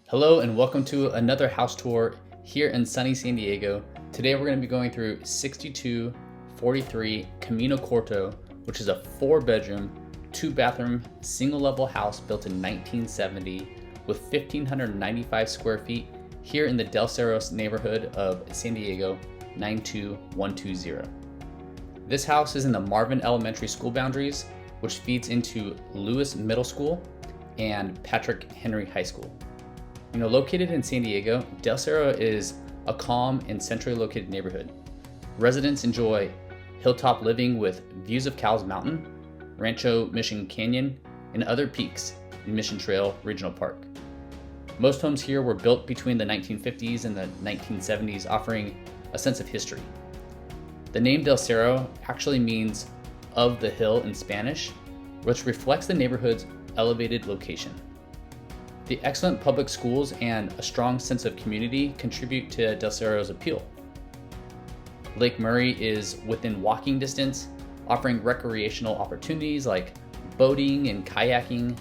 Hello and welcome to another house tour here in sunny San Diego. Today we're going to be going through 6243 Camino Corto, which is a 4-bedroom, 2-bathroom, single-level house built in 1970 with 1,595 square feet here in the Del Cerro neighborhood of San Diego, 92120. This house is in the Marvin Elementary School boundaries, which feeds into Lewis Middle School and Patrick Henry High School. Located in San Diego, Del Cerro is a calm and centrally located neighborhood. Residents enjoy hilltop living with views of Cowles Mountain, Rancho Mission Canyon, and other peaks in Mission Trail Regional Park. Most homes here were built between the 1950s and the 1970s, offering a sense of history. The name Del Cerro actually means of the hill in Spanish, which reflects the neighborhood's elevated location. The excellent public schools and a strong sense of community contribute to Del Cerro's appeal. Lake Murray is within walking distance, offering recreational opportunities like boating and kayaking.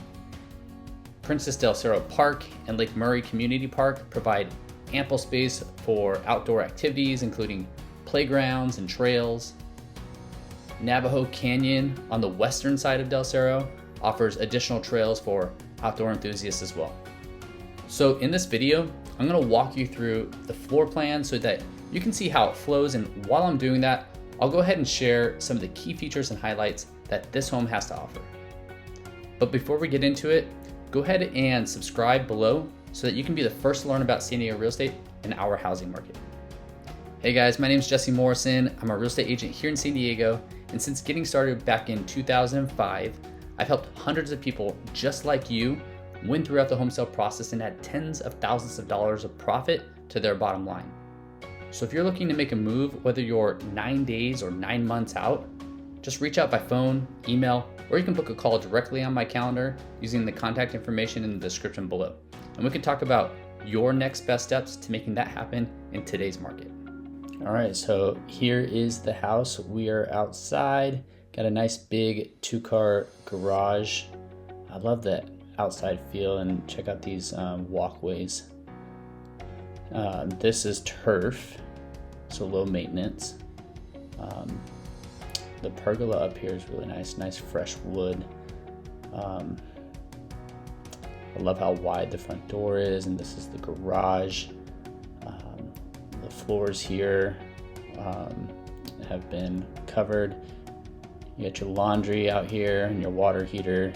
Princess Del Cerro Park and Lake Murray Community Park provide ample space for outdoor activities, including playgrounds and trails. Navajo Canyon on the western side of Del Cerro offers additional trails for outdoor enthusiasts as well. So in this video, I'm going to walk you through the floor plan so that you can see how it flows, and while I'm doing that, I'll go ahead and share some of the key features and highlights that this home has to offer. But before we get into it, go ahead and subscribe below so that you can be the first to learn about San Diego real estate and our housing market. Hey guys, my name is Jesse Morrison. I'm a real estate agent here in San Diego, and since getting started back in 2005, I've helped hundreds of people just like you win throughout the home sale process and add tens of thousands of dollars of profit to their bottom line. So if you're looking to make a move, whether you're 9 days or 9 months out, just reach out by phone, email, or you can book a call directly on my calendar using the contact information in the description below. And we can talk about your next best steps to making that happen in today's market. All right, so here is the house. We are outside. Got a nice big 2-car garage. I love that outside feel, and check out these walkways. This is turf, so low maintenance. The pergola up here is really nice fresh wood. I love how wide the front door is, and this is the garage. The floors here have been covered. You got your laundry out here and your water heater,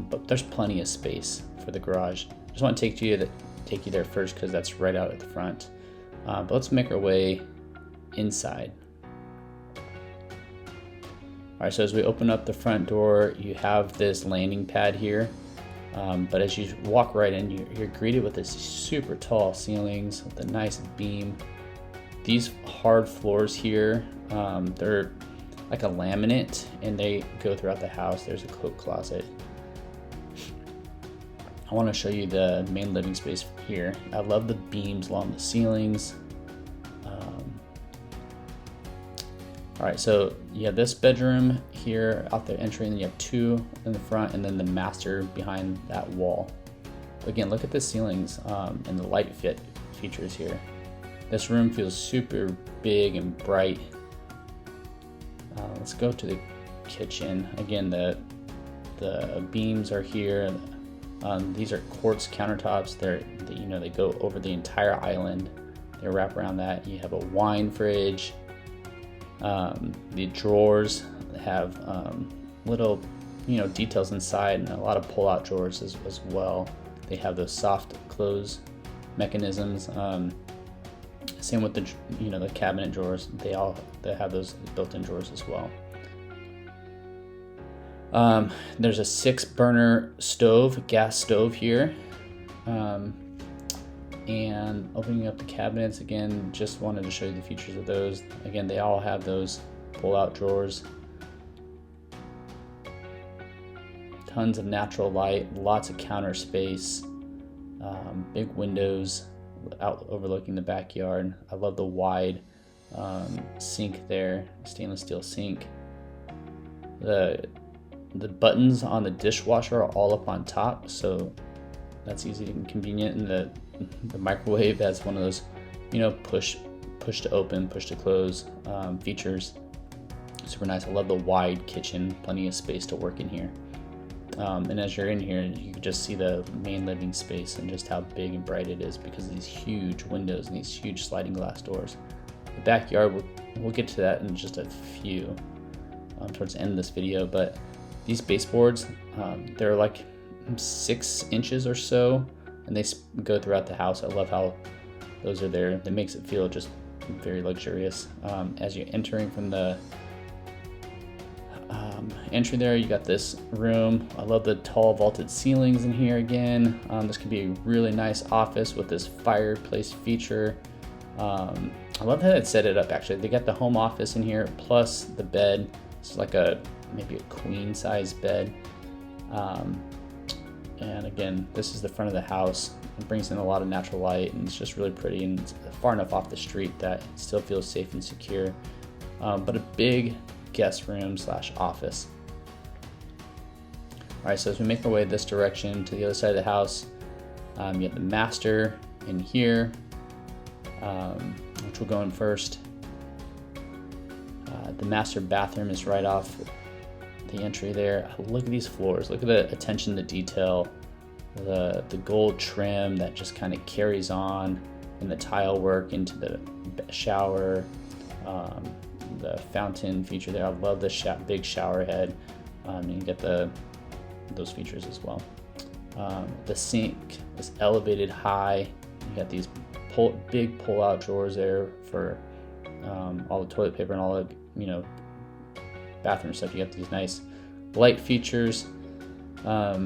but there's plenty of space for the garage. I just want to take you there first because that's right out at the front. But let's make our way inside. All right, so as we open up the front door, you have this landing pad here. But as you walk right in, you're greeted with this super tall ceilings with a nice beam. These hard floors here, they're like a laminate, and they go throughout the house. There's a coat closet. I want to show you the main living space here. I love the beams along the ceilings. All right, so you have this bedroom here out the entry, and then you have 2 in the front, and then the master behind that wall. Again, look at the ceilings and the light fit features here. This room feels super big and bright. Let's go to the kitchen. Again, the beams are here. These are quartz countertops. They go over the entire island. They wrap around that. You have a wine fridge. The drawers have little details inside, and a lot of pull-out drawers as well. They have those soft close mechanisms. Same with the cabinet drawers. They have those built-in drawers as well. There's a 6-burner stove, gas stove here. And opening up the cabinets, again, just wanted to show you the features of those. Again, they all have those pull-out drawers. Tons of natural light, lots of counter space, big windows out overlooking the backyard. I love the wide sink there, stainless steel sink. The buttons on the dishwasher are all up on top, so that's easy and convenient. And the microwave has one of those, push to open, push to close features. Super nice. I love the wide kitchen, plenty of space to work in here. And as you're in here, you can just see the main living space and just how big and bright it is because of these huge windows and these huge sliding glass doors. The backyard, we'll get to that in just a few towards the end of this video, but these baseboards, they're like 6 inches or so, and they go throughout the house. I love how those are there. That makes it feel just very luxurious. As you're entering from the entry there, you got this room. I love the tall vaulted ceilings in here again. This could be a really nice office with this fireplace feature. I love how they set it up actually. They got the home office in here plus the bed. It's like maybe a queen size bed. And again, this is the front of the house. It brings in a lot of natural light and it's just really pretty and it's far enough off the street that it still feels safe and secure. But a big guest room / office. All right, so as we make our way this direction to the other side of the house, you have the master in here, which will go in first. The master bathroom is right off the entry there. Look at these floors. Look at the attention to detail, the gold trim that just kind of carries on, and the tile work into the shower, the fountain feature there. I love the big shower head. You get those features as well. The sink is elevated high. You got these big pull-out drawers there for all the toilet paper and all the bathroom stuff. You got these nice light features. But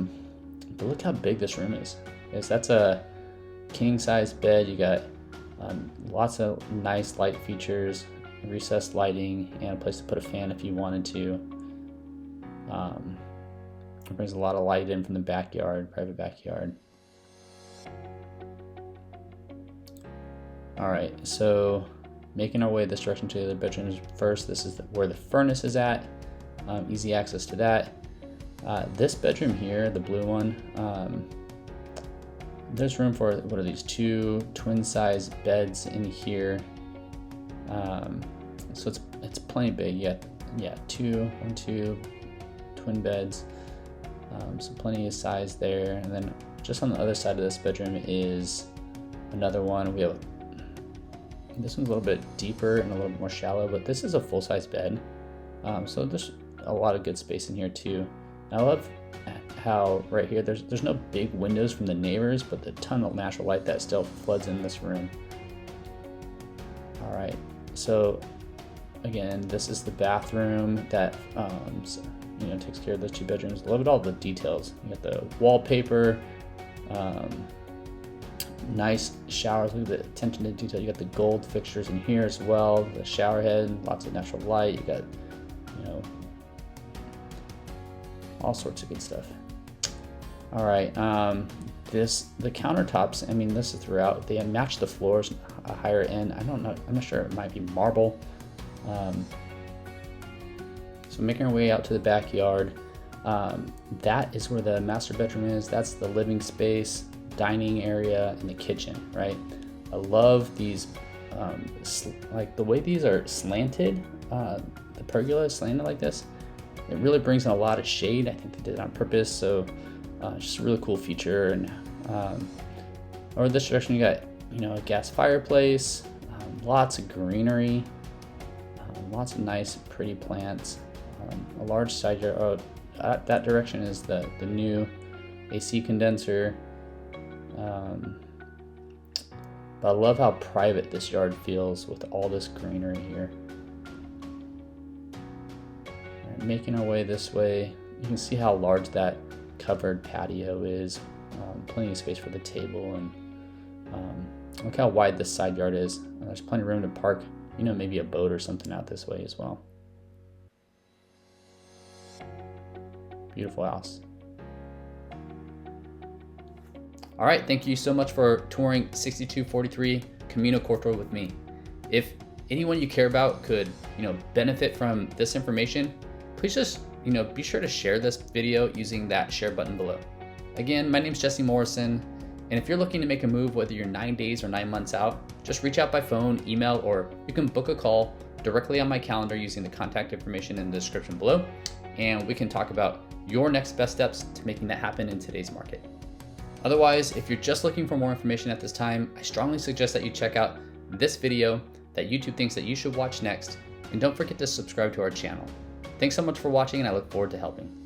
look how big this room is. That's a king size bed. You got lots of nice light features, recessed lighting, and a place to put a fan if you wanted to. It brings a lot of light in from the backyard, private backyard. All right, so making our way this direction to the other bedrooms first. This is where the furnace is at. Easy access to that. This bedroom here, the blue one, there's room for, what are these, 2 twin size beds in here. So it's plenty big. Yeah, 2 twin beds. So plenty of size there. And then just on the other side of this bedroom is another one. We have, this one's a little bit deeper and a little bit more shallow, but this is a full-size bed. So there's a lot of good space in here too. And I love how right here there's no big windows from the neighbors, but a ton of natural light that still floods in this room. All right, so again, this is the bathroom that takes care of those 2 bedrooms. I love all the details. You got the wallpaper, nice showers. Look at the attention to detail. You got the gold fixtures in here as well. The shower head, lots of natural light. You got, all sorts of good stuff. All right, the countertops. I mean, this is throughout. They match the floors, a higher end. I don't know. I'm not sure. It might be marble. So making our way out to the backyard. That is where the master bedroom is. That's the living space, dining area, and the kitchen, right? I love these, like the way these are slanted. The pergola is slanted like this. It really brings in a lot of shade. I think they did it on purpose. So just a really cool feature. And over this direction, you got, a gas fireplace, lots of greenery, lots of nice, pretty plants, a large side yard. That direction is the new AC condenser. But I love how private this yard feels with all this greenery here. Right, making our way this way, you can see how large that covered patio is. Plenty of space for the table, and look how wide this side yard is. There's plenty of room to park, maybe a boat or something out this way as well. Beautiful house. All right, thank you so much for touring 6243 Camino Corto with me. If anyone you care about could, benefit from this information, please just, be sure to share this video using that share button below. Again, my name is Jesse Morrison, And if you're looking to make a move, whether you're 9 days or 9 months out, just reach out by phone, email, or you can book a call directly on my calendar using the contact information in the description below, and we can talk about your next best steps to making that happen in today's market. Otherwise, if you're just looking for more information at this time, I strongly suggest that you check out this video that YouTube thinks that you should watch next, and don't forget to subscribe to our channel. Thanks so much for watching, and I look forward to helping.